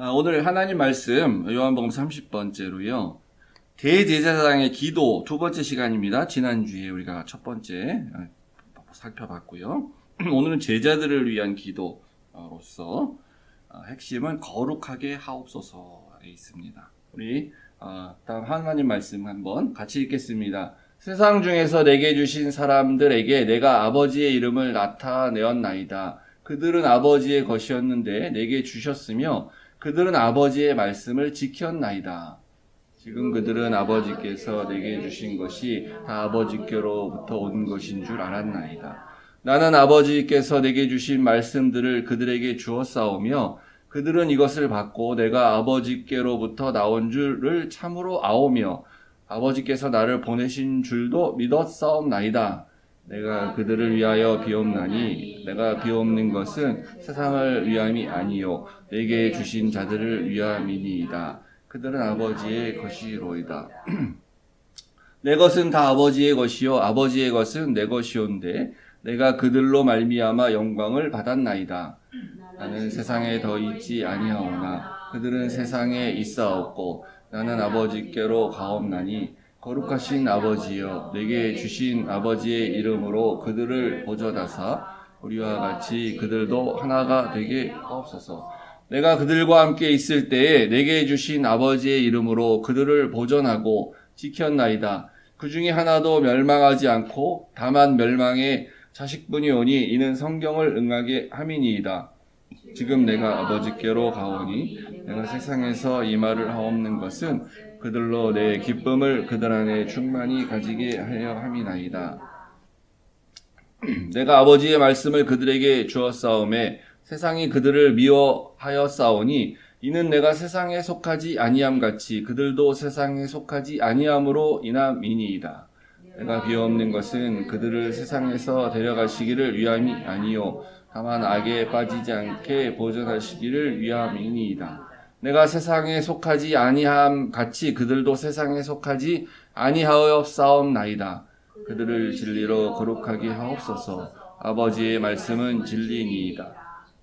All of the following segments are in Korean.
오늘 하나님 말씀 요한복음 30번째로요. 대제사장의 기도 두 번째 시간입니다. 지난주에 우리가 첫 번째 살펴봤고요. 오늘은 제자들을 위한 기도로서 핵심은 거룩하게 하옵소서에 있습니다. 우리 다음 하나님 말씀 한번 같이 읽겠습니다. 세상 중에서 내게 주신 사람들에게 내가 아버지의 이름을 나타내었나이다. 그들은 아버지의 것이었는데 내게 주셨으며 그들은 아버지의 말씀을 지켰나이다. 지금 그들은 아버지께서 내게 주신 것이 다 아버지께로부터 온 것인 줄 알았나이다. 나는 아버지께서 내게 주신 말씀들을 그들에게 주었사오며 그들은 이것을 받고 내가 아버지께로부터 나온 줄을 참으로 아오며 아버지께서 나를 보내신 줄도 믿었사옵나이다. 내가 그들을 위하여 비옵나니 내가 비옵는 것은 세상을 위함이 아니요 내게 주신 자들을 위함이니이다. 그들은 아버지의 것이로이다. 내 것은 다 아버지의 것이요 아버지의 것은 내 것이온데 내가 그들로 말미암아 영광을 받았나이다. 나는 세상에 더 있지 아니하오나 그들은 세상에 있사옵고 나는 아버지께로 가옵나니 거룩하신 아버지여 내게 주신 아버지의 이름으로 그들을 보존하사 우리와 같이 그들도 하나가 되게 하옵소서. 내가 그들과 함께 있을 때에 내게 주신 아버지의 이름으로 그들을 보존하고 지켰나이다. 그 중에 하나도 멸망하지 않고 다만 멸망의 자식뿐이 오니 이는 성경을 응하게 함이니이다. 지금 내가 아버지께로 가오니 내가 세상에서 이 말을 하옵는 것은 그들로 내 기쁨을 그들 안에 충만히 가지게 하려 함이나이다. 내가 아버지의 말씀을 그들에게 주었사오매 세상이 그들을 미워하였사오니 이는 내가 세상에 속하지 아니함 같이 그들도 세상에 속하지 아니함으로 인함이니이다. 내가 비옵는 것은 그들을 세상에서 데려가시기를 위함이 아니요 다만 악에 빠지지 않게 보존하시기를 위함이니이다. 내가 세상에 속하지 아니함 같이 그들도 세상에 속하지 아니하옵사옵나이다. 그들을 진리로 거룩하게 하옵소서. 아버지의 말씀은 진리니이다.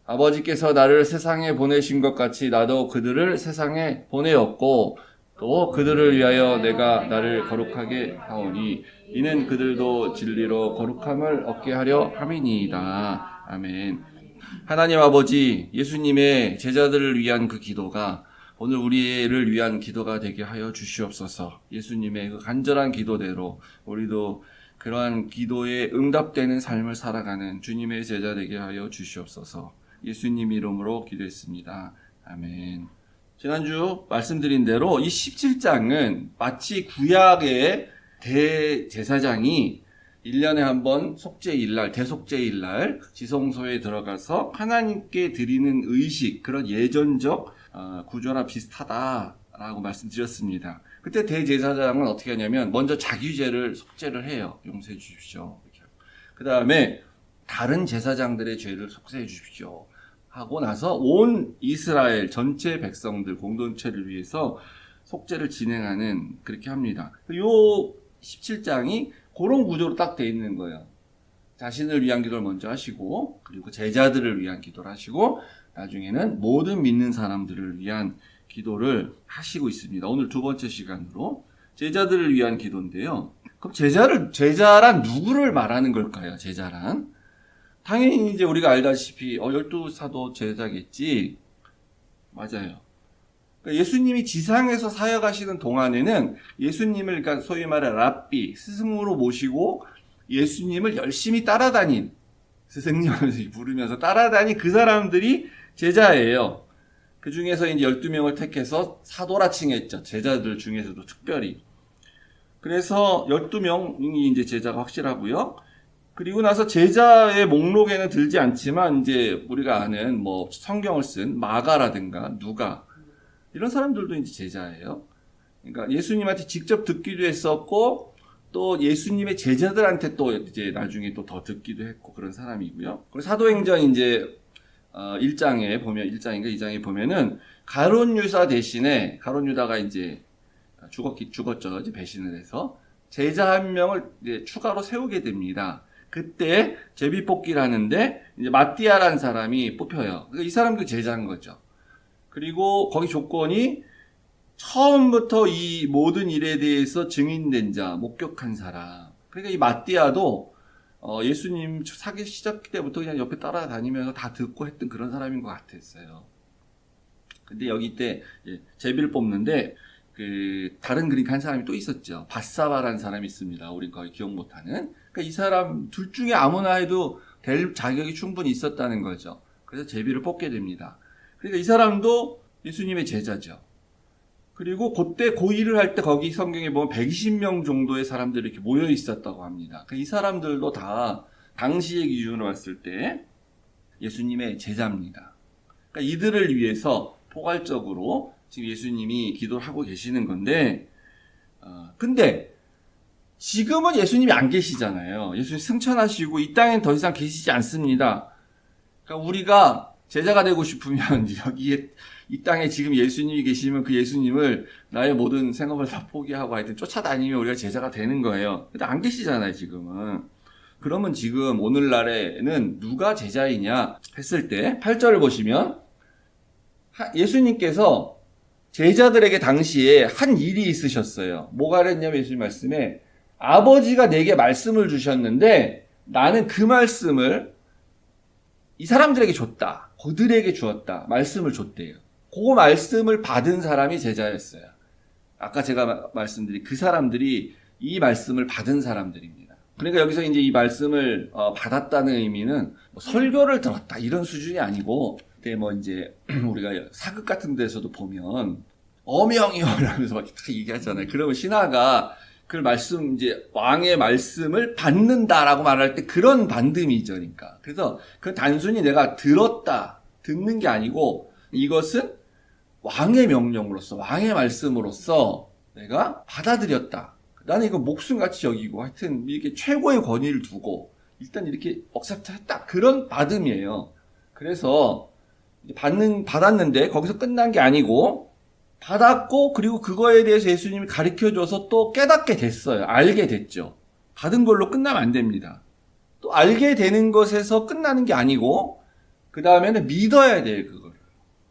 아버지께서 나를 세상에 보내신 것 같이 나도 그들을 세상에 보내었고 또 그들을 위하여 내가 나를 거룩하게 하오니 이는 그들도 진리로 거룩함을 얻게 하려 함이니이다. 아멘. 하나님 아버지, 예수님의 제자들을 위한 그 기도가 오늘 우리를 위한 기도가 되게 하여 주시옵소서. 예수님의 그 간절한 기도대로 우리도 그러한 기도에 응답되는 삶을 살아가는 주님의 제자 되게 하여 주시옵소서. 예수님 이름으로 기도했습니다. 아멘. 지난주 말씀드린 대로 이 17장은 마치 구약의 대제사장이 1년에 한 번 속죄일날, 대속죄일날 지성소에 들어가서 하나님께 드리는 의식, 그런 예전적 구조나 비슷하다라고 말씀드렸습니다. 그때 대제사장은 어떻게 하냐면 먼저 자기 죄를 속죄를 해요. 용서해 주십시오. 그 다음에 다른 제사장들의 죄를 속죄해 주십시오. 하고 나서 온 이스라엘 전체 백성들 공동체를 위해서 속죄를 진행하는 그렇게 합니다. 요 17장이 그런 구조로 딱 돼 있는 거예요. 자신을 위한 기도를 먼저 하시고 그리고 제자들을 위한 기도를 하시고 나중에는 모든 믿는 사람들을 위한 기도를 하시고 있습니다. 오늘 두 번째 시간으로 제자들을 위한 기도인데요. 그럼 제자란 누구를 말하는 걸까요? 제자란 당연히 이제 우리가 알다시피 12사도 제자겠지. 맞아요. 예수님이 지상에서 사역하시는 동안에는 예수님을 그러니까 소위 말해 랍비, 스승으로 모시고 예수님을 열심히 따라다닌 스승님을 부르면서 따라다닌 그 사람들이 제자예요. 그 중에서 이제 12명을 택해서 사도라 칭했죠. 제자들 중에서도 특별히. 그래서 12명이 이제 제자가 확실하고요. 그리고 나서 제자의 목록에는 들지 않지만 이제 우리가 아는 뭐 성경을 쓴 마가라든가 누가 이런 사람들도 이제 제자예요. 그러니까 예수님한테 직접 듣기도 했었고 또 예수님의 제자들한테 또 이제 나중에 또 더 듣기도 했고 그런 사람이고요. 그리고 사도행전 이제 1장에 보면 1장인가 2장에 보면은 가룟 유다 대신에 가룟 유다가 이제 죽었죠. 이제 배신을 해서 제자 한 명을 이제 추가로 세우게 됩니다. 그때 제비뽑기를 하는데 이제 마띠아라는 사람이 뽑혀요. 이 사람도 제자인 거죠. 그리고 거기 조건이 처음부터 이 모든 일에 대해서 증인된 자, 목격한 사람. 그러니까 이 마띠아도 예수님 사기 시작 때부터 그냥 옆에 따라다니면서 다 듣고 했던 그런 사람인 것 같았어요. 근데 여기 때 제비를 뽑는데 다른 그릭 한 사람이 또 있었죠. 바사바라는 사람이 있습니다. 우린 거의 기억 못하는. 그러니까 이 사람 둘 중에 아무나 해도 될 자격이 충분히 있었다는 거죠. 그래서 제비를 뽑게 됩니다. 그러니까 이 사람도 예수님의 제자죠. 그리고 그때 고일을 할 때 거기 성경에 보면 120명 정도의 사람들이 이렇게 모여 있었다고 합니다. 그러니까 이 사람들도 다 당시의 기준으로 봤을 때 예수님의 제자입니다. 그러니까 이들을 위해서 포괄적으로 지금 예수님이 기도를 하고 계시는 건데, 근데 지금은 예수님이 안 계시잖아요. 예수님 승천하시고 이 땅엔 더 이상 계시지 않습니다. 그러니까 우리가 제자가 되고 싶으면 여기에 이 땅에 지금 예수님이 계시면 그 예수님을 나의 모든 생업을 다 포기하고 하여튼 쫓아다니면 우리가 제자가 되는 거예요. 근데 안 계시잖아요, 지금은. 그러면 지금 오늘날에는 누가 제자이냐 했을 때 8절을 보시면 예수님께서 제자들에게 당시에 한 일이 있으셨어요. 뭐가 그랬냐면 예수님 말씀에 아버지가 내게 말씀을 주셨는데 나는 그 말씀을 이 사람들에게 줬다. 그들에게 주었다. 말씀을 줬대요. 그 말씀을 받은 사람이 제자였어요. 아까 제가 말씀드린 그 사람들이 이 말씀을 받은 사람들입니다. 그러니까 여기서 이제 이 말씀을 받았다는 의미는 뭐 설교를 들었다 이런 수준이 아니고, 그때 뭐 이제 우리가 사극 같은 데서도 보면 어명이요 라면서 막 얘기하잖아요. 그러면 신하가 그 말씀 이제 왕의 말씀을 받는다라고 말할 때 그런 반듬이죠, 그러니까. 그래서 그 단순히 내가 들었다 듣는 게 아니고 이것은 왕의 명령으로서 왕의 말씀으로서 내가 받아들였다. 나는 이거 목숨같이 여기고 하여튼 이렇게 최고의 권위를 두고 일단 이렇게 억셉트했다. 그런 받음이에요. 그래서 받았는데 거기서 끝난 게 아니고 받았고 그리고 그거에 대해서 예수님이 가르쳐줘서 또 깨닫게 됐어요. 알게 됐죠. 받은 걸로 끝나면 안 됩니다. 또 알게 되는 것에서 끝나는 게 아니고 그 다음에는 믿어야 돼요. 그걸.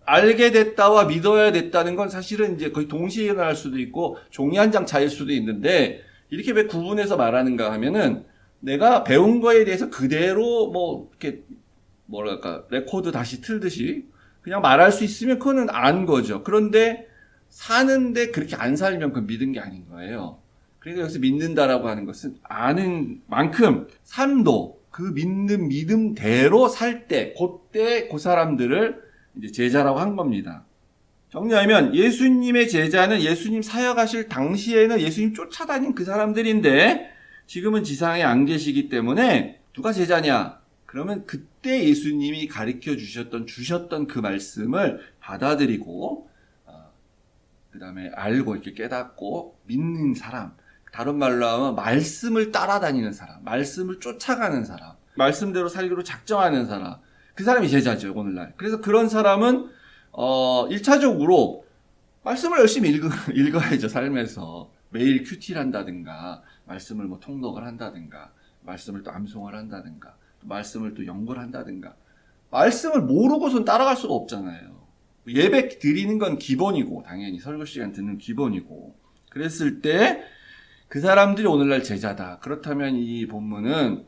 알게 됐다와 믿어야 됐다는 건 사실은 이제 거의 동시에 일어날 수도 있고 종이 한 장 차이일 수도 있는데 이렇게 왜 구분해서 말하는가 하면은 내가 배운 거에 대해서 그대로 뭐 이렇게 뭐랄까 레코드 다시 틀듯이 그냥 말할 수 있으면 그거는 안 거죠. 그런데 사는데 그렇게 안 살면 그건 믿은 게 아닌 거예요. 그러니까 여기서 믿는다라고 하는 것은 아는 만큼 삶도 그 믿는 믿음대로 살 때 그때 그 사람들을 이제 제자라고 한 겁니다. 정리하면 예수님의 제자는 예수님 사역하실 당시에는 예수님 쫓아다닌 그 사람들인데 지금은 지상에 안 계시기 때문에 누가 제자냐? 그러면 그때 예수님이 가르쳐 주셨던 그 말씀을 받아들이고 그 다음에 알고 이렇게 깨닫고 믿는 사람, 다른 말로 하면 말씀을 따라다니는 사람, 말씀을 쫓아가는 사람, 말씀대로 살기로 작정하는 사람, 그 사람이 제자죠, 오늘날. 그래서 그런 사람은 1차적으로 말씀을 열심히 읽어야죠, 삶에서. 매일 큐티를 한다든가, 말씀을 뭐 통독을 한다든가, 말씀을 또 암송을 한다든가, 말씀을 또 연구를 한다든가. 말씀을 모르고선 따라갈 수가 없잖아요. 예배 드리는 건 기본이고, 당연히 설교 시간 듣는 기본이고. 그랬을 때 그 사람들이 오늘날 제자다. 그렇다면 이 본문은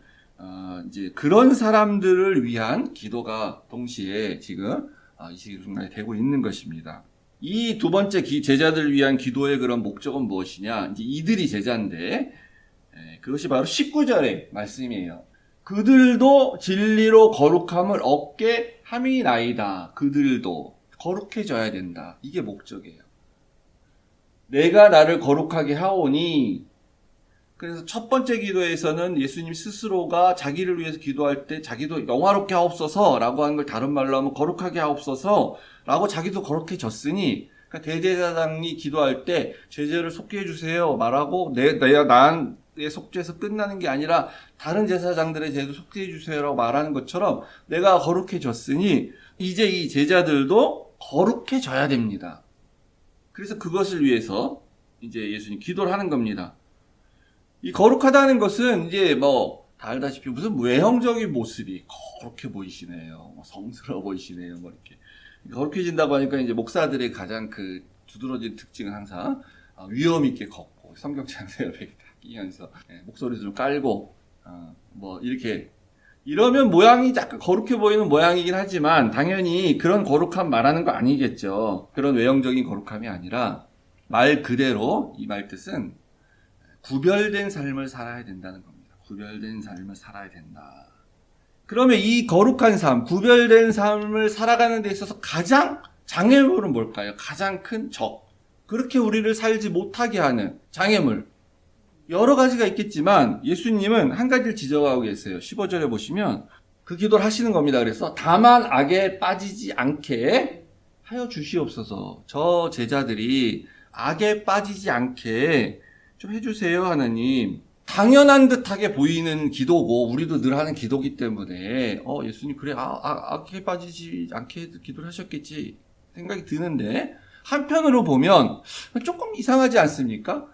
이제 그런 사람들을 위한 기도가 동시에 지금 이 순간에 되고 있는 것입니다. 이 두 번째 제자들을 위한 기도의 그런 목적은 무엇이냐? 이제 이들이 제자인데 그것이 바로 19절의 말씀이에요. 그들도 진리로 거룩함을 얻게 함이나이다. 그들도 거룩해져야 된다. 이게 목적이에요. 내가 나를 거룩하게 하오니. 그래서 첫 번째 기도에서는 예수님 스스로가 자기를 위해서 기도할 때 자기도 영화롭게 하옵소서 라고 하는 걸 다른 말로 하면 거룩하게 하옵소서 라고 자기도 거룩해졌으니, 그러니까 대제사장이 기도할 때 제자를 속죄해 주세요 말하고 나의 속죄에서 끝나는 게 아니라 다른 제사장들의 제도 속죄해 주세요라고 말하는 것처럼 내가 거룩해졌으니 이제 이 제자들도 거룩해져야 됩니다. 그래서 그것을 위해서 이제 예수님 기도를 하는 겁니다. 이 거룩하다는 것은 이제 뭐 다 알다시피 무슨 외형적인 모습이 거룩해 보이시네요, 뭐 성스러워 보이시네요, 뭐 이렇게 거룩해진다고 하니까 이제 목사들의 가장 그 두드러진 특징은 항상 위험 있게 걷고 성경책에서 옆에 딱 끼면서 목소리도 좀 깔고 뭐 이렇게 이러면 모양이 약간 거룩해 보이는 모양이긴 하지만 당연히 그런 거룩함 말하는 거 아니겠죠. 그런 외형적인 거룩함이 아니라 말 그대로 이 말 뜻은 구별된 삶을 살아야 된다는 겁니다. 구별된 삶을 살아야 된다. 그러면 이 거룩한 삶, 구별된 삶을 살아가는 데 있어서 가장 장애물은 뭘까요? 가장 큰 적. 그렇게 우리를 살지 못하게 하는 장애물. 여러 가지가 있겠지만 예수님은 한 가지를 지적하고 계세요. 15절에 보시면 그 기도를 하시는 겁니다. 그래서 다만 악에 빠지지 않게 하여 주시옵소서. 저 제자들이 악에 빠지지 않게 좀 해주세요, 하나님. 당연한 듯하게 보이는 기도고 우리도 늘 하는 기도기 때문에 예수님 그래 악에 빠지지 않게 기도를 하셨겠지 생각이 드는데 한편으로 보면 조금 이상하지 않습니까?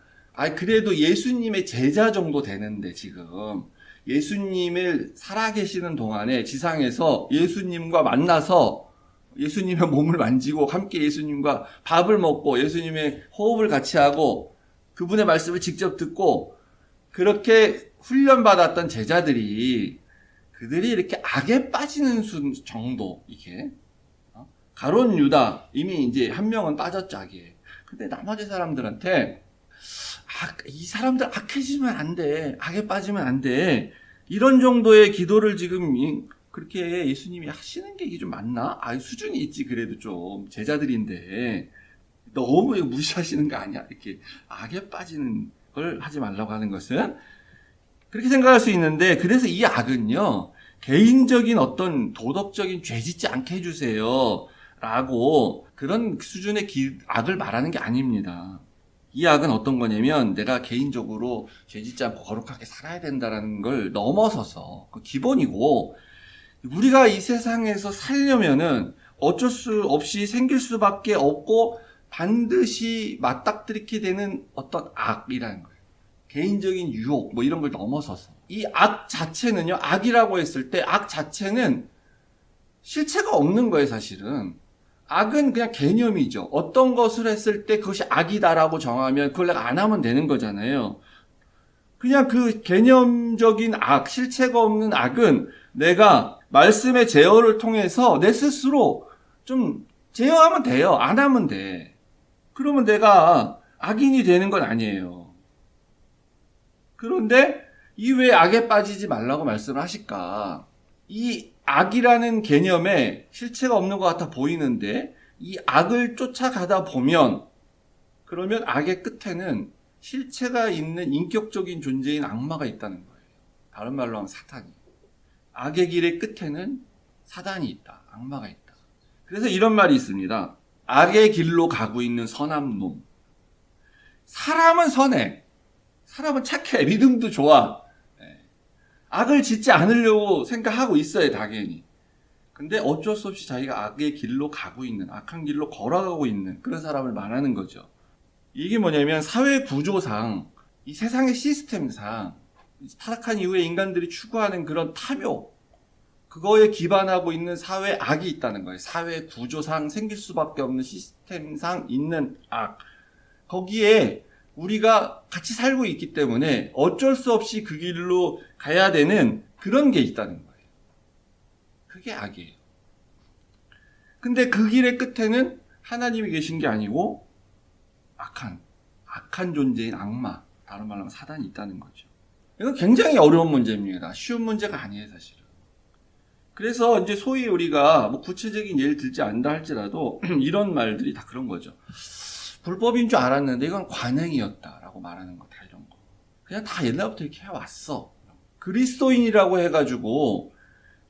그래도 예수님의 제자 정도 되는데 지금 예수님을 살아계시는 동안에 지상에서 예수님과 만나서 예수님의 몸을 만지고 함께 예수님과 밥을 먹고 예수님의 호흡을 같이 하고 그분의 말씀을 직접 듣고 그렇게 훈련받았던 제자들이 그들이 이렇게 악에 빠지는 정도 이게 가룟 유다 이미 이제 한 명은 빠졌죠 악에. 근데 나머지 사람들한테 이 사람들 악해지면 안 돼. 악에 빠지면 안 돼. 이런 정도의 기도를 지금 그렇게 예수님이 하시는 게 이게 좀 맞나? 수준이 있지 그래도 좀 제자들인데 너무 무시하시는 거 아니야? 이렇게 악에 빠지는 걸 하지 말라고 하는 것은 그렇게 생각할 수 있는데 그래서 이 악은요 개인적인 어떤 도덕적인 죄 짓지 않게 해주세요 라고 그런 수준의 악을 말하는 게 아닙니다. 이 악은 어떤 거냐면 내가 개인적으로 죄 짓지 않고 거룩하게 살아야 된다는 걸 넘어서서 그 기본이고 우리가 이 세상에서 살려면은 어쩔 수 없이 생길 수밖에 없고 반드시 맞닥뜨리게 되는 어떤 악이라는 거예요. 개인적인 유혹 뭐 이런 걸 넘어서서 이 악 자체는요 악이라고 했을 때 악 자체는 실체가 없는 거예요 사실은. 악은 그냥 개념이죠. 어떤 것을 했을 때 그것이 악이다라고 정하면 그걸 내가 안 하면 되는 거잖아요. 그냥 그 개념적인 악, 실체가 없는 악은 내가 말씀의 제어를 통해서 내 스스로 좀 제어하면 돼요. 안 하면 돼. 그러면 내가 악인이 되는 건 아니에요. 그런데 이 왜 악에 빠지지 말라고 말씀을 하실까? 이 악이라는 개념에 실체가 없는 것 같아 보이는데 이 악을 쫓아가다 보면 그러면 악의 끝에는 실체가 있는 인격적인 존재인 악마가 있다는 거예요. 다른 말로 하면 사탄이. 악의 길의 끝에는 사단이 있다. 악마가 있다. 그래서 이런 말이 있습니다. 악의 길로 가고 있는 선한 놈. 사람은 선해. 사람은 착해. 믿음도 좋아. 악을 짓지 않으려고 생각하고 있어요, 당연히. 근데 어쩔 수 없이 자기가 악의 길로 가고 있는, 악한 길로 걸어가고 있는 그런 사람을 말하는 거죠. 이게 뭐냐면 사회 구조상, 이 세상의 시스템상, 타락한 이후에 인간들이 추구하는 그런 탐욕, 그거에 기반하고 있는 사회 악이 있다는 거예요. 사회 구조상 생길 수밖에 없는 시스템상 있는 악. 거기에 우리가 같이 살고 있기 때문에 어쩔 수 없이 그 길로 가야 되는 그런 게 있다는 거예요. 그게 악이에요. 근데 그 길의 끝에는 하나님이 계신 게 아니고 악한 존재인 악마, 다른 말로 하면 사단이 있다는 거죠. 이건 굉장히 어려운 문제입니다. 쉬운 문제가 아니에요, 사실은. 그래서 이제 소위 우리가 뭐 구체적인 예를 들지 않는다 할지라도 이런 말들이 다 그런 거죠. 불법인 줄 알았는데 이건 관행이었다라고 말하는 거, 다 이런 거. 그냥 다 옛날부터 이렇게 해왔어. 그리스도인이라고 해가지고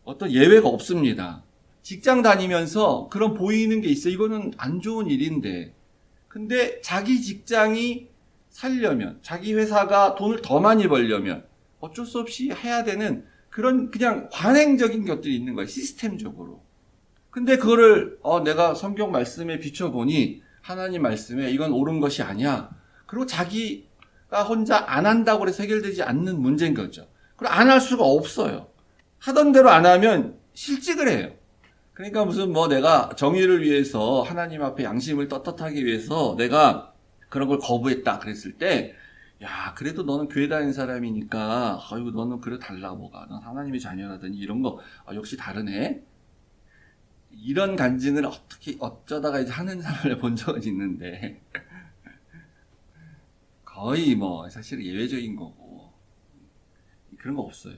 어떤 예외가 없습니다. 직장 다니면서 그런 보이는 게 있어요. 이거는 안 좋은 일인데. 근데 자기 직장이 살려면, 자기 회사가 돈을 더 많이 벌려면 어쩔 수 없이 해야 되는 그런 그냥 관행적인 것들이 있는 거예요. 시스템적으로. 근데 그거를 내가 성경 말씀에 비춰보니 하나님 말씀에 이건 옳은 것이 아니야. 그리고 자기가 혼자 안 한다고 해서 해결되지 않는 문제인 거죠. 그리고 안 할 수가 없어요. 하던 대로 안 하면 실직을 해요. 그러니까 무슨 뭐 내가 정의를 위해서 하나님 앞에 양심을 떳떳하기 위해서 내가 그런 걸 거부했다 그랬을 때, 야, 그래도 너는 교회 다니는 사람이니까, 아이고, 너는 그래 달라, 뭐가. 넌 하나님의 자녀라더니 이런 거, 역시 다르네? 이런 간증을 어쩌다가 이제 하는 사람을 본 적은 있는데, 거의 뭐, 사실 예외적인 거고, 그런 거 없어요.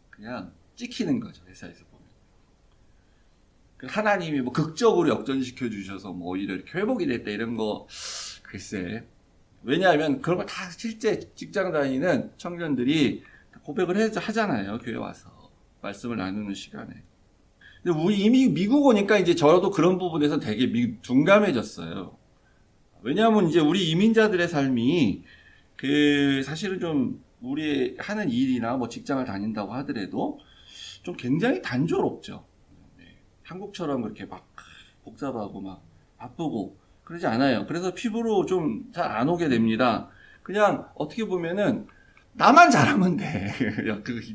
그냥 찍히는 거죠, 회사에서 보면. 하나님이 뭐 극적으로 역전시켜 주셔서 뭐 오히려 이렇게 회복이 됐다, 이런 거, 글쎄. 왜냐하면 그런 거 다 실제 직장 다니는 청년들이 고백을 하잖아요. 교회 와서. 말씀을 나누는 시간에. 근데 우리 이미 미국 오니까 이제 저도 그런 부분에서 되게 둔감해졌어요. 왜냐하면 이제 우리 이민자들의 삶이 사실은 좀 우리 하는 일이나 뭐 직장을 다닌다고 하더라도 좀 굉장히 단조롭죠. 한국처럼 그렇게 막 복잡하고 막 바쁘고 그러지 않아요. 그래서 피부로 좀 잘 안 오게 됩니다. 그냥 어떻게 보면은 나만 잘하면 돼.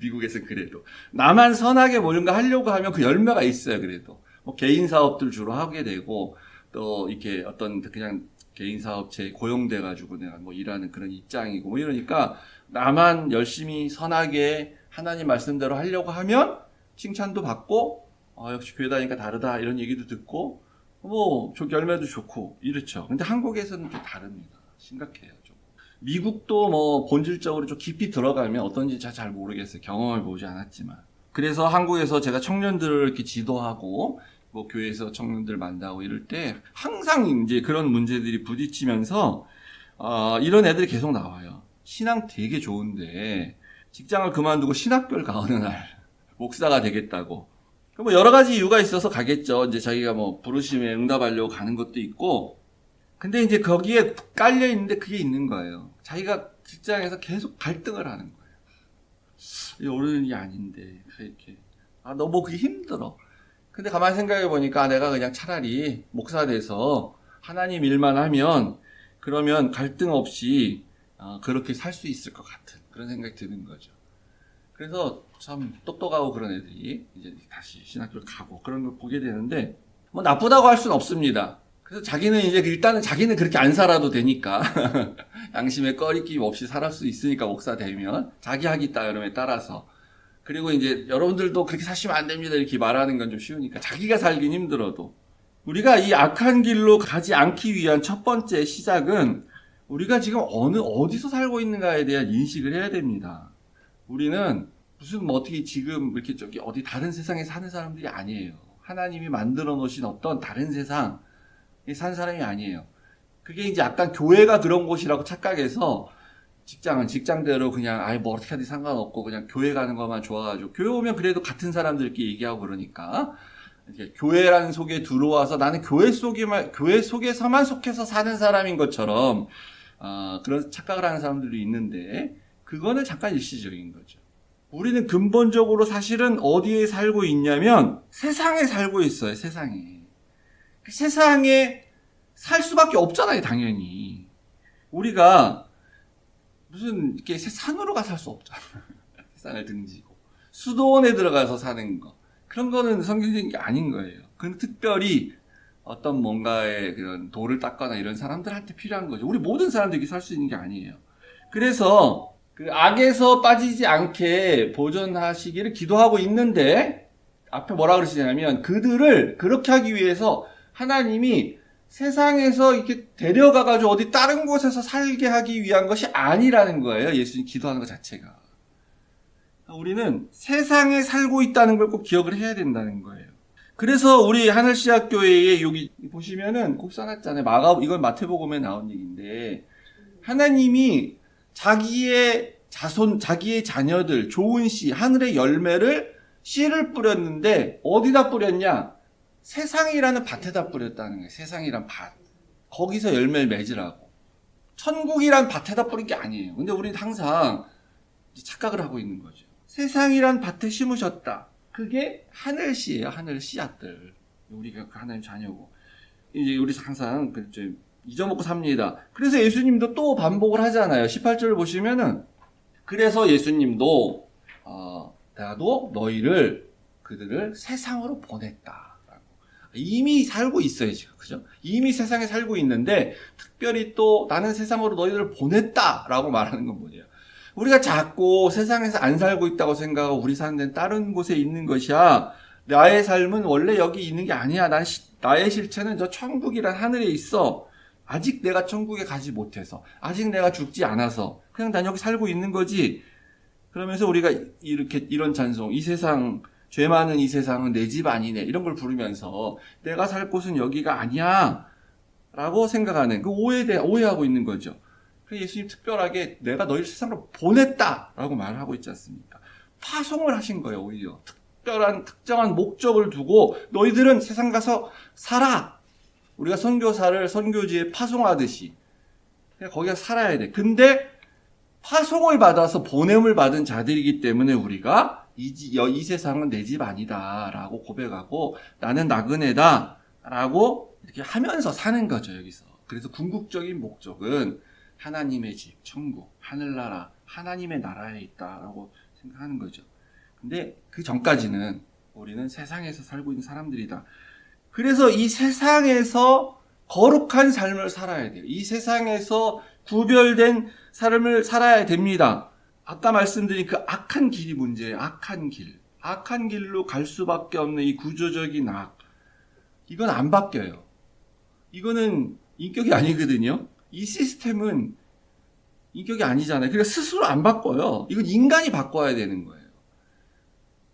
미국에서는 그래도. 나만 선하게 뭔가 하려고 하면 그 열매가 있어요, 그래도. 뭐 개인 사업들 주로 하게 되고, 또 이렇게 어떤 그냥 개인 사업체에 고용돼가지고 내가 뭐 일하는 그런 입장이고 뭐 이러니까 나만 열심히 선하게 하나님 말씀대로 하려고 하면 칭찬도 받고, 역시 교회 다니까 다르다 이런 얘기도 듣고, 뭐 열매도 좋고 이렇죠. 근데 한국에서는 좀 다릅니다. 심각해요, 좀. 미국도 뭐 본질적으로 좀 깊이 들어가면 어떤지 잘 모르겠어요. 경험을 보지 않았지만. 그래서 한국에서 제가 청년들을 이렇게 지도하고 뭐 교회에서 청년들 만나고 이럴 때 항상 이제 그런 문제들이 부딪히면서 이런 애들이 계속 나와요. 신앙 되게 좋은데 직장을 그만두고 신학교를 가 어느 날 목사가 되겠다고. 뭐 여러 가지 이유가 있어서 가겠죠. 이제 자기가 뭐 부르심에 응답하려고 가는 것도 있고. 근데 이제 거기에 깔려 있는데 그게 있는 거예요. 자기가 직장에서 계속 갈등을 하는 거예요. 이게 옳은 일이 아닌데 이렇게 너 뭐 그게 힘들어. 근데 가만히 생각해 보니까 내가 그냥 차라리 목사 돼서 하나님 일만 하면 그러면 갈등 없이 그렇게 살 수 있을 것 같은 그런 생각이 드는 거죠. 그래서 참 똑똑하고 그런 애들이 이제 다시 신학교를 가고 그런 걸 보게 되는데 뭐 나쁘다고 할 수는 없습니다. 그래서 자기는 이제 일단은 자기는 그렇게 안 살아도 되니까 양심에 꺼리낌 없이 살아갈 수 있으니까 목사 되면 자기 하기 따름에 따라서. 그리고 이제 여러분들도 그렇게 사시면 안 됩니다 이렇게 말하는 건 좀 쉬우니까 자기가 살긴 힘들어도 우리가 이 악한 길로 가지 않기 위한 첫 번째 시작은 우리가 지금 어디서 살고 있는가에 대한 인식을 해야 됩니다. 우리는 무슨 뭐 어떻게 지금 이렇게 어디 다른 세상에 사는 사람들이 아니에요. 하나님이 만들어 놓으신 어떤 다른 세상에 산 사람이 아니에요. 그게 이제 약간 교회가 그런 곳이라고 착각해서 직장은 직장대로 그냥 뭐 어떻게 하든 상관없고 그냥 교회 가는 것만 좋아가지고 교회 오면 그래도 같은 사람들끼리 얘기하고 그러니까 교회라는 속에 들어와서 나는 교회 속에서만 속해서 사는 사람인 것처럼 그런 착각을 하는 사람들도 있는데 그거는 잠깐 일시적인 거죠. 우리는 근본적으로 사실은 어디에 살고 있냐면 세상에 살고 있어요. 세상에. 세상에 살 수밖에 없잖아요. 당연히. 우리가 무슨 이렇게 산으로 가 살 수 없잖아. 세상을 등지고 수도원에 들어가서 사는 거 그런 거는 성경적인 게 아닌 거예요. 그건 특별히 어떤 뭔가의 그런 돌을 닦거나 이런 사람들한테 필요한 거죠. 우리 모든 사람들이 살 수 있는 게 아니에요. 그래서 그 악에서 빠지지 않게 보존하시기를 기도하고 있는데 앞에 뭐라 그러시냐면 그들을 그렇게 하기 위해서 하나님이 세상에서 이렇게 데려가가지고 어디 다른 곳에서 살게 하기 위한 것이 아니라는 거예요. 예수님 기도하는 것 자체가. 우리는 세상에 살고 있다는 걸 꼭 기억을 해야 된다는 거예요. 그래서 우리 하늘시학교회에 여기 보시면은 꼭 써놨잖아요. 이건 마태복음에 나온 얘기인데 하나님이 자기의 자손, 자기의 자녀들, 좋은 씨, 하늘의 열매를 씨를 뿌렸는데 어디다 뿌렸냐? 세상이라는 밭에다 뿌렸다는 거예요. 세상이란 밭. 거기서 열매를 맺으라고. 천국이란 밭에다 뿌린 게 아니에요. 근데 우리는 항상 착각을 하고 있는 거죠. 세상이란 밭에 심으셨다. 그게 하늘 씨예요. 하늘 씨앗들. 우리가 하나님 자녀고. 이제 우리 항상 잊어먹고 삽니다. 그래서 예수님도 또 반복을 하잖아요. 18절을 보시면은 그래서 예수님도 나도 너희를 그들을 세상으로 보냈다. 이미 살고 있어요, 지금. 그죠? 이미 세상에 살고 있는데, 특별히 또 나는 세상으로 너희들을 보냈다라고 말하는 건 뭐예요? 우리가 자꾸 세상에서 안 살고 있다고 생각하고 우리 사는 데는 다른 곳에 있는 것이야. 나의 삶은 원래 여기 있는 게 아니야. 나의 실체는 저 천국이란 하늘에 있어. 아직 내가 천국에 가지 못해서, 아직 내가 죽지 않아서, 그냥 난 여기 살고 있는 거지. 그러면서 우리가 이런 찬송, 이 세상, 죄 많은 이 세상은 내 집 아니네. 이런 걸 부르면서 내가 살 곳은 여기가 아니야. 라고 생각하는, 오해하고 있는 거죠. 그래서 예수님 특별하게 내가 너희를 세상으로 보냈다. 라고 말을 하고 있지 않습니까? 파송을 하신 거예요, 오히려. 특정한 목적을 두고 너희들은 세상 가서 살아. 우리가 선교지에 파송하듯이. 그냥 거기가 살아야 돼. 근데 파송을 받아서 보냄을 받은 자들이기 때문에 우리가 이 세상은 내 집 아니다 라고 고백하고 나는 나그네다 라고 이렇게 하면서 사는 거죠, 여기서. 그래서 궁극적인 목적은 하나님의 집, 천국, 하늘나라, 하나님의 나라에 있다라고 생각하는 거죠. 근데 그 전까지는 우리는 세상에서 살고 있는 사람들이다. 그래서 이 세상에서 거룩한 삶을 살아야 돼요. 이 세상에서 구별된 삶을 살아야 됩니다. 아까 말씀드린 그 악한 길이 문제예요. 악한 길. 악한 길로 갈 수밖에 없는 이 구조적인 악. 이건 안 바뀌어요. 이거는 인격이 아니거든요. 이 시스템은 인격이 아니잖아요. 그러니까 스스로 안 바꿔요. 이건 인간이 바꿔야 되는 거예요.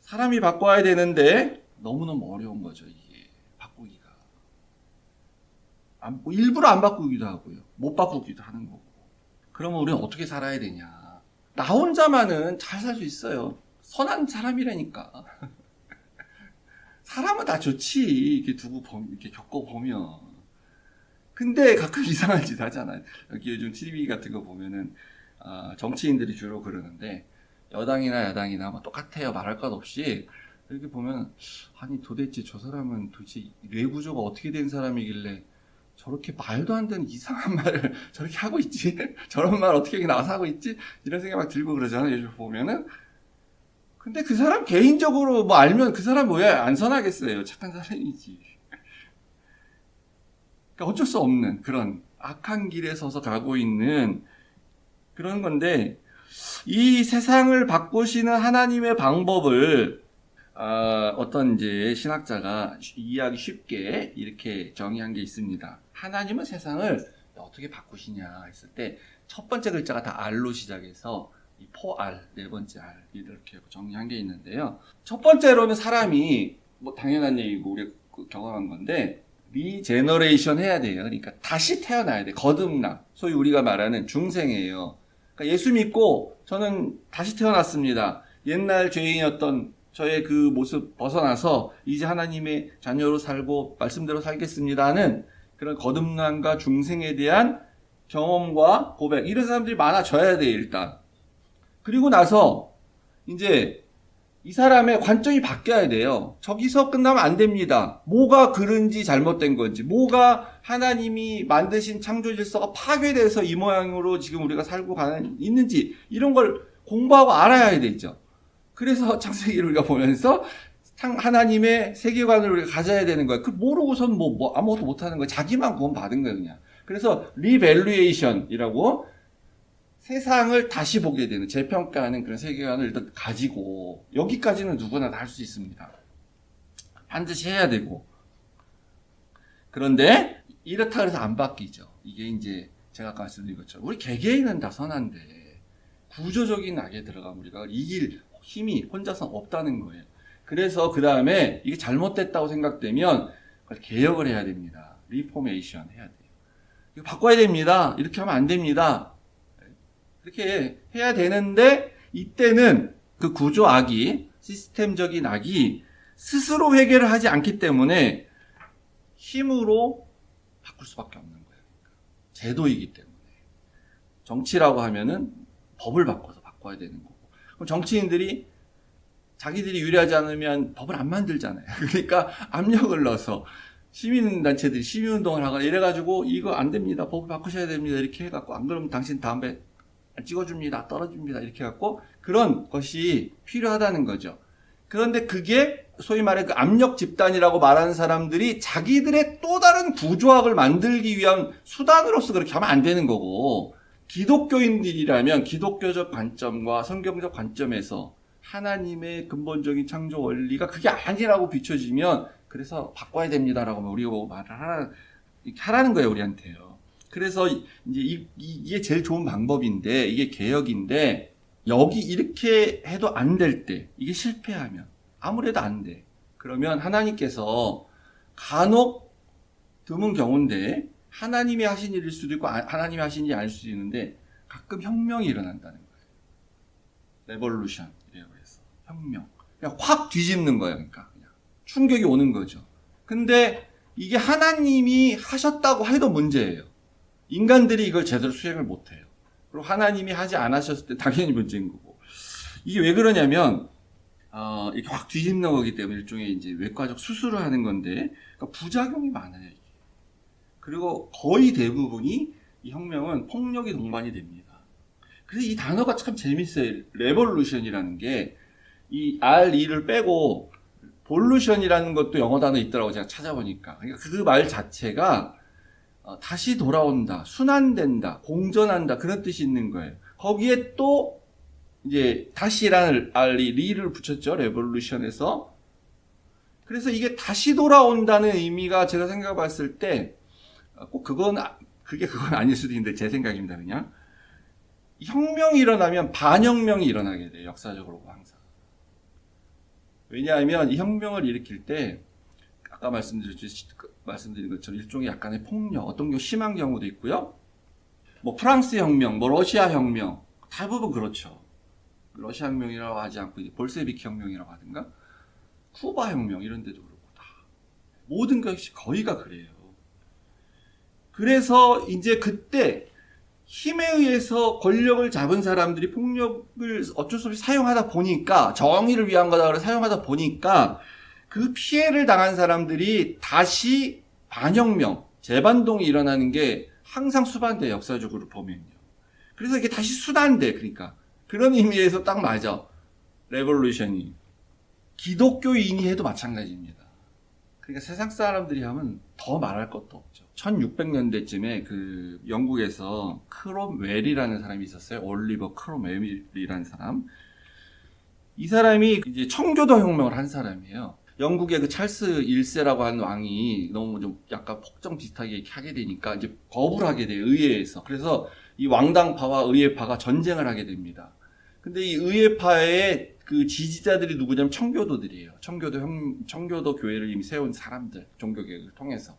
사람이 바꿔야 되는데 너무너무 어려운 거죠, 이게. 바꾸기가. 일부러 안 바꾸기도 하고요. 못 바꾸기도 하는 거고. 그러면 우리는 어떻게 살아야 되냐. 나 혼자만은 잘 살 수 있어요. 선한 사람이라니까. 사람은 다 좋지. 이렇게 이렇게 겪어보면. 근데 가끔 이상한 짓 하잖아요. 여기 요즘 TV 같은 거 보면은, 정치인들이 주로 그러는데, 여당이나 야당이나 뭐 똑같아요. 말할 것 없이. 이렇게 보면, 아니, 도대체 저 사람은 도대체 뇌 구조가 어떻게 된 사람이길래 저렇게 말도 안 되는 이상한 말을 저렇게 하고 있지? 저런 말 어떻게 나와서 하고 있지? 이런 생각 막 들고 그러잖아요. 요즘 보면은. 근데 그 사람 개인적으로 뭐 알면 그 사람 뭐야? 안 선하겠어요. 착한 사람이지. 그러니까 어쩔 수 없는 그런 악한 길에 서서 가고 있는 그런 건데, 이 세상을 바꾸시는 하나님의 방법을 어떤 이제 신학자가 이해하기 쉽게 이렇게 정의한 게 있습니다. 하나님은 세상을 어떻게 바꾸시냐 했을 때 첫 번째 글자가 다 R로 시작해서 이 포R, 네 번째 R 이렇게 정의한 게 있는데요. 첫 번째로는 사람이 뭐 당연한 얘기고 우리가 경험한 건데 리제너레이션 해야 돼요. 그러니까 다시 태어나야 돼. 거듭나. 소위 우리가 말하는 중생이에요. 그러니까 예수 믿고 저는 다시 태어났습니다. 옛날 죄인이었던 저의 그 모습 벗어나서 이제 하나님의 자녀로 살고 말씀대로 살겠습니다 하는 그런 거듭남과 중생에 대한 경험과 고백, 이런 사람들이 많아져야 돼, 일단. 그리고 나서 이제 이 사람의 관점이 바뀌어야 돼요. 저기서 끝나면 안 됩니다. 뭐가 그런지 잘못된 건지, 뭐가 하나님이 만드신 창조 질서가 파괴돼서 이 모양으로 지금 우리가 살고 있는지, 이런 걸 공부하고 알아야 되죠. 그래서 창세기를 우리가 보면서 하나님의 세계관을 우리가 가져야 되는 거야. 그 모르고선 아무것도 못하는 거야. 자기만 구원 받은 거야, 그냥. 그래서 리밸류에이션이라고 세상을 다시 보게 되는, 재평가하는 그런 세계관을 일단 가지고, 여기까지는 누구나 다 할 수 있습니다. 반드시 해야 되고. 그런데 이렇다 그래서 안 바뀌죠. 이게 이제 제가 아까 말씀드린 것처럼 우리 개개인은 다 선한데 구조적인 악에 들어가면 우리가 이길 힘이 혼자서 없다는 거예요. 그래서 그 다음에 이게 잘못됐다고 생각되면 그걸 개혁을 해야 됩니다. 리포메이션 해야 돼요. 이거 바꿔야 됩니다. 이렇게 하면 안 됩니다. 이렇게 해야 되는데 이때는 그 구조 악이, 시스템적인 악이 스스로 해결을 하지 않기 때문에 힘으로 바꿀 수밖에 없는 거예요. 제도이기 때문에. 정치라고 하면은 법을 바꿔서 바꿔야 되는 거고. 그럼 정치인들이 자기들이 유리하지 않으면 법을 안 만들잖아요. 그러니까 압력을 넣어서 시민단체들이 시민운동을 하거나 이래가지고 이거 안 됩니다. 법을 바꾸셔야 됩니다. 이렇게 해갖고 안 그러면 당신 다음에 찍어줍니다. 떨어집니다. 이렇게 해갖고 그런 것이 필요하다는 거죠. 그런데 그게 소위 말해 그 압력 집단이라고 말하는 사람들이 자기들의 또 다른 구조학을 만들기 위한 수단으로서 그렇게 하면 안 되는 거고, 기독교인들이라면 기독교적 관점과 성경적 관점에서 하나님의 근본적인 창조 원리가 그게 아니라고 비춰지면 그래서 바꿔야 됩니다라고 우리가 말을 하라는 거예요, 우리한테요. 그래서 이제 이게 제일 좋은 방법인데, 이게 개혁인데, 여기 이렇게 해도 안 될 때, 이게 실패하면 아무래도 안 돼. 그러면 하나님께서 간혹 드문 경우인데 하나님이 하신 일일 수도 있고 하나님이 하신 일이 아닐 수도 있는데 가끔 혁명이 일어난다는 거예요. 레볼루션이라고 해서 혁명. 그냥 확 뒤집는 거예요. 그러니까 그냥 충격이 오는 거죠. 근데 이게 하나님이 하셨다고 해도 문제예요. 인간들이 이걸 제대로 수행을 못해요. 그리고 하나님이 하지 않으셨을 때 당연히 문제인 거고. 이게 왜 그러냐면 이렇게 확 뒤집는 거기 때문에 일종의 이제 외과적 수술을 하는 건데, 그러니까 부작용이 많아요, 이게. 그리고 거의 대부분이 이 혁명은 폭력이 동반이 됩니다. 그래서 이 단어가 참 재밌어요. 레볼루션이라는 게, 이 R-E를 빼고, 볼루션이라는 것도 영어 단어 있더라고, 제가 찾아보니까. 그러니까 그 말 자체가, 다시 돌아온다, 순환된다, 공전한다, 그런 뜻이 있는 거예요. 거기에 또, 이제 다시라는 리를 붙였죠. 레볼루션에서. 그래서 이게 다시 돌아온다는 의미가 제가 생각해 봤을 때 꼭 그건 아닐 수도 있는데 제 생각입니다. 그냥 혁명이 일어나면 반혁명이 일어나게 돼요. 역사적으로 항상. 왜냐하면 이 혁명을 일으킬 때 아까 말씀드린 것처럼 일종의 약간의 폭력, 어떤 경우 심한 경우도 있고요. 뭐 프랑스 혁명, 뭐 러시아 혁명 대부분 그렇죠. 러시아 혁명이라고 하지 않고 볼세비키 혁명이라고 하든가 쿠바 혁명 이런 데도 그렇고 다 모든 것이 거의가 그래요. 그래서 이제 그때 힘에 의해서 권력을 잡은 사람들이 폭력을 어쩔 수 없이 사용하다 보니까, 정의를 위한 거다 그래서 사용하다 보니까 그 피해를 당한 사람들이 다시 반혁명, 재반동이 일어나는 게 항상 수반돼, 역사적으로 보면요. 그래서 이게 다시 순환돼. 그러니까 그런 의미에서 딱 맞아. 레볼루션이. 기독교인이 해도 마찬가지입니다. 그러니까 세상 사람들이 하면 더 말할 것도 없죠. 1600년대쯤에 그 영국에서 크롬웰이라는 사람이 있었어요. 올리버 크롬웰이라는 사람. 이 사람이 이제 청교도 혁명을 한 사람이에요. 영국의 그 찰스 1세라고 하는 왕이 너무 좀 약간 폭정 비슷하게 이렇게 하게 되니까 이제 거부를 하게 돼요. 의회에서. 그래서 이 왕당파와 의회파가 전쟁을 하게 됩니다. 근데 이 의회파의 그 지지자들이 누구냐면 청교도들이에요. 청교도 교회를 이미 세운 사람들, 종교개혁을 통해서.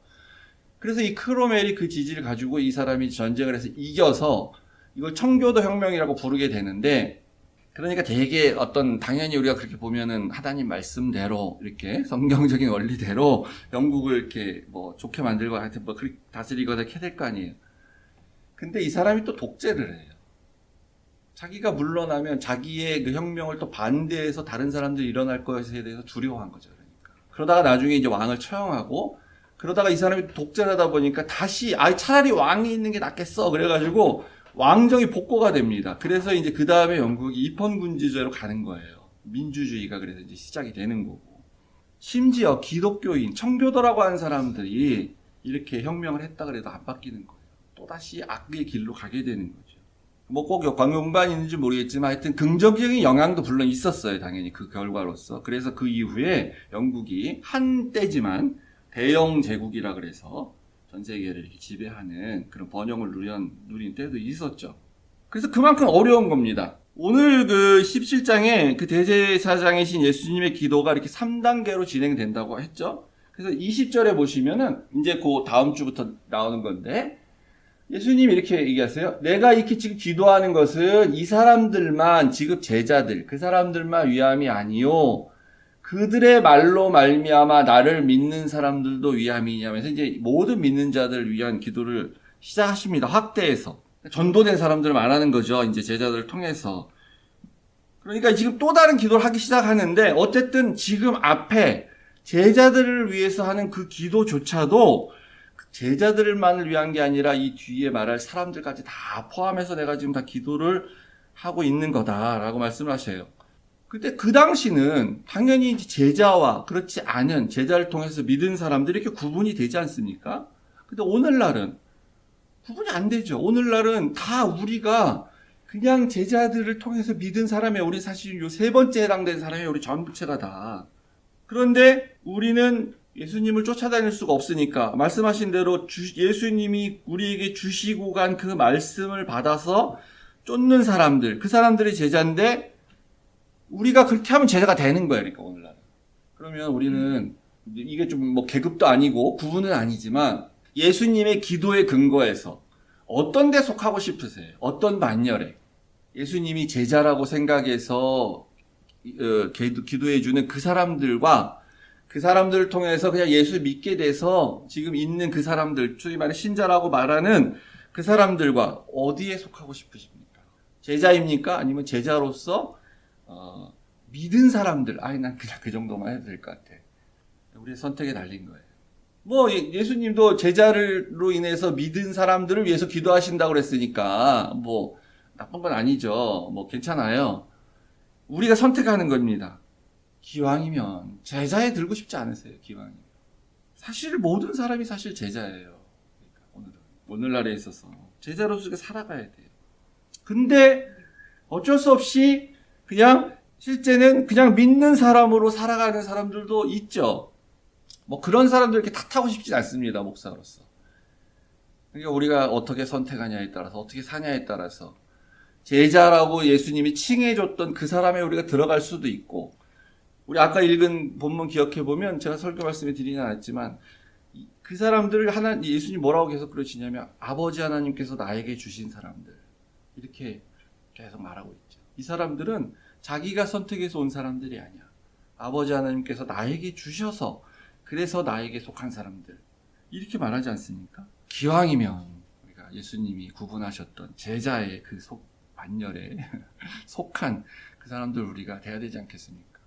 그래서 이 크로멜이 그 지지를 가지고 이 사람이 전쟁을 해서 이겨서 이걸 청교도 혁명이라고 부르게 되는데, 그러니까 되게 당연히 우리가 그렇게 보면은 하나님 말씀대로 이렇게 성경적인 원리대로 영국을 이렇게 뭐 좋게 만들고 하여튼 뭐 다스리거나 이렇게 될 거 아니에요. 근데 이 사람이 또 독재를 해요. 자기가 물러나면 자기의 그 혁명을 또 반대해서 다른 사람들이 일어날 것에 대해서 두려워한 거죠. 그러다가 나중에 이제 왕을 처형하고, 그러다가 이 사람이 독재를 하다 보니까 다시 차라리 왕이 있는 게 낫겠어. 그래가지고 왕정이 복고가 됩니다. 그래서 이제 그 다음에 영국이 입헌군주제로 가는 거예요. 민주주의가 그래서 이제 시작이 되는 거고. 심지어 기독교인, 청교도라고 하는 사람들이 이렇게 혁명을 했다 그래도 안 바뀌는 거예요. 또다시 악의 길로 가게 되는 거죠. 뭐 꼭 역광용반이 있는지 모르겠지만 하여튼 긍정적인 영향도 물론 있었어요. 당연히 그 결과로서. 그래서 그 이후에 영국이 한때지만 대영 제국이라 그래서 전 세계를 이렇게 지배하는 그런 번영을 누린 때도 있었죠. 그래서 그만큼 어려운 겁니다. 오늘 그 17장에 그 대제사장이신 예수님의 기도가 이렇게 3단계로 진행된다고 했죠. 그래서 20절에 보시면은 이제 그 다음 주부터 나오는 건데, 예수님이 이렇게 얘기하세요. 내가 이렇게 지금 기도하는 것은 이 사람들만, 지금 제자들, 그 사람들만 위함이 아니요, 그들의 말로 말미암아 나를 믿는 사람들도 위함이냐면서 이제 모든 믿는 자들을 위한 기도를 시작하십니다. 확대해서. 전도된 사람들을 말하는 거죠. 이제 제자들을 통해서. 그러니까 지금 또 다른 기도를 하기 시작하는데, 어쨌든 지금 앞에 제자들을 위해서 하는 그 기도조차도 제자들만을 위한 게 아니라 이 뒤에 말할 사람들까지 다 포함해서 내가 지금 다 기도를 하고 있는 거다라고 말씀을 하셔요. 근데 그 당시는 당연히 제자와 그렇지 않은 제자를 통해서 믿은 사람들이 이렇게 구분이 되지 않습니까? 근데 오늘날은 구분이 안 되죠. 오늘날은 다 우리가 그냥 제자들을 통해서 믿은 사람이 우리 사실 요 세 번째 해당된 사람이 우리 전부체가 다. 그런데 우리는 예수님을 쫓아다닐 수가 없으니까 말씀하신 대로 예수님이 우리에게 주시고 간 그 말씀을 받아서 쫓는 사람들, 그 사람들이 제자인데 우리가 그렇게 하면 제자가 되는 거예요. 그러니까 오늘날. 그러면 우리는 이게 좀 뭐 계급도 아니고 구분은 아니지만 예수님의 기도의 근거에서 어떤 데 속하고 싶으세요? 어떤 반열에? 예수님이 제자라고 생각해서 기도해주는 그 사람들과 그 사람들을 통해서 그냥 예수 믿게 돼서 지금 있는 그 사람들, 소위 말해 신자라고 말하는 그 사람들과 어디에 속하고 싶으십니까? 제자입니까? 아니면 제자로서 믿은 사람들? 난 그냥 그 정도만 해도 될 것 같아. 우리의 선택에 달린 거예요. 뭐 예수님도 제자로 인해서 믿은 사람들을 위해서 기도하신다고 그랬으니까 뭐 나쁜 건 아니죠. 뭐 괜찮아요. 우리가 선택하는 겁니다. 기왕이면 제자에 들고 싶지 않으세요? 기왕이면. 사실 모든 사람이 사실 제자예요. 그러니까 오늘날에 있어서 제자로서 살아가야 돼요. 근데 어쩔 수 없이 그냥 실제는 그냥 믿는 사람으로 살아가는 사람들도 있죠. 뭐 그런 사람들 이렇게 탓하고 싶진 않습니다. 목사로서. 그러니까 우리가 어떻게 선택하냐에 따라서 어떻게 사냐에 따라서 제자라고 예수님이 칭해줬던 그 사람에 우리가 들어갈 수도 있고 우리 아까 읽은 본문 기억해보면 제가 설교 말씀에 드리진 않았지만 그 사람들을 예수님 뭐라고 계속 그러시냐면 아버지 하나님께서 나에게 주신 사람들 이렇게 계속 말하고 있죠. 이 사람들은 자기가 선택해서 온 사람들이 아니야. 아버지 하나님께서 나에게 주셔서 그래서 나에게 속한 사람들 이렇게 말하지 않습니까? 기왕이면 우리가 예수님이 구분하셨던 제자의 그 반열에 속한 그 사람들 우리가 돼야 되지 않겠습니까?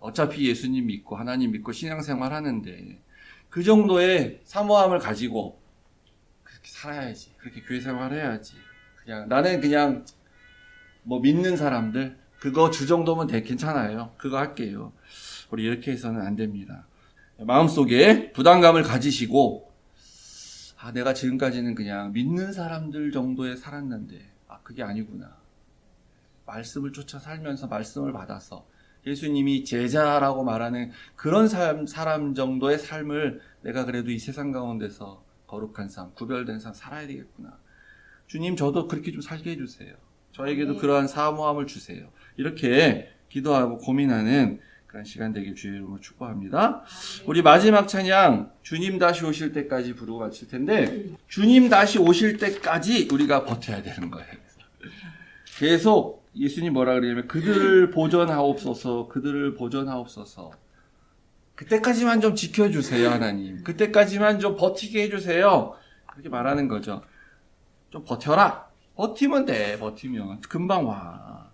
어차피 예수님 믿고 하나님 믿고 신앙생활 하는데 그 정도의 사모함을 가지고 그렇게 살아야지. 그렇게 교회 생활해야지. 나는 그냥 뭐 믿는 사람들 그거 주 정도면 괜찮아요. 그거 할게요. 우리 이렇게 해서는 안 됩니다. 마음속에 부담감을 가지시고 내가 지금까지는 그냥 믿는 사람들 정도에 살았는데 그게 아니구나. 말씀을 쫓아 살면서 말씀을 받아서 예수님이 제자라고 말하는 그런 사람 정도의 삶을 내가 그래도 이 세상 가운데서 거룩한 삶, 구별된 삶 살아야 되겠구나. 주님 저도 그렇게 좀 살게 해주세요. 저에게도 그러한 사모함을 주세요. 이렇게 기도하고 고민하는 그런 시간 되길 주의 이름으로 축복합니다. 우리 마지막 찬양 주님 다시 오실 때까지 부르고 마칠 텐데 주님 다시 오실 때까지 우리가 버텨야 되는 거예요. 계속 예수님 뭐라 그러냐면 그들을 보전하옵소서 그들을 보전하옵소서 그때까지만 좀 지켜주세요 하나님 그때까지만 좀 버티게 해주세요 그렇게 말하는 거죠. 좀 버텨라. 버티면 돼. 버티면 금방 와.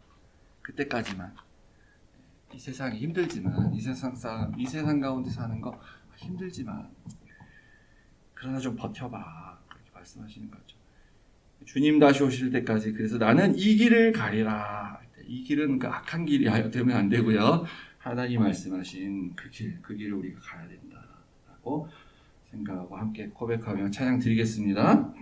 그때까지만. 이 세상이 힘들지만 이 세상 가운데 사는 거 힘들지만 그러나 좀 버텨봐. 그렇게 말씀하시는 거죠. 주님 다시 오실 때까지 그래서 나는 이 길을 가리라. 이 길은 그 악한 길이 하여 되면 안 되고요. 하나님 말씀하신 그 길을 우리가 가야 된다라고 생각하고 함께 고백하며 찬양 드리겠습니다.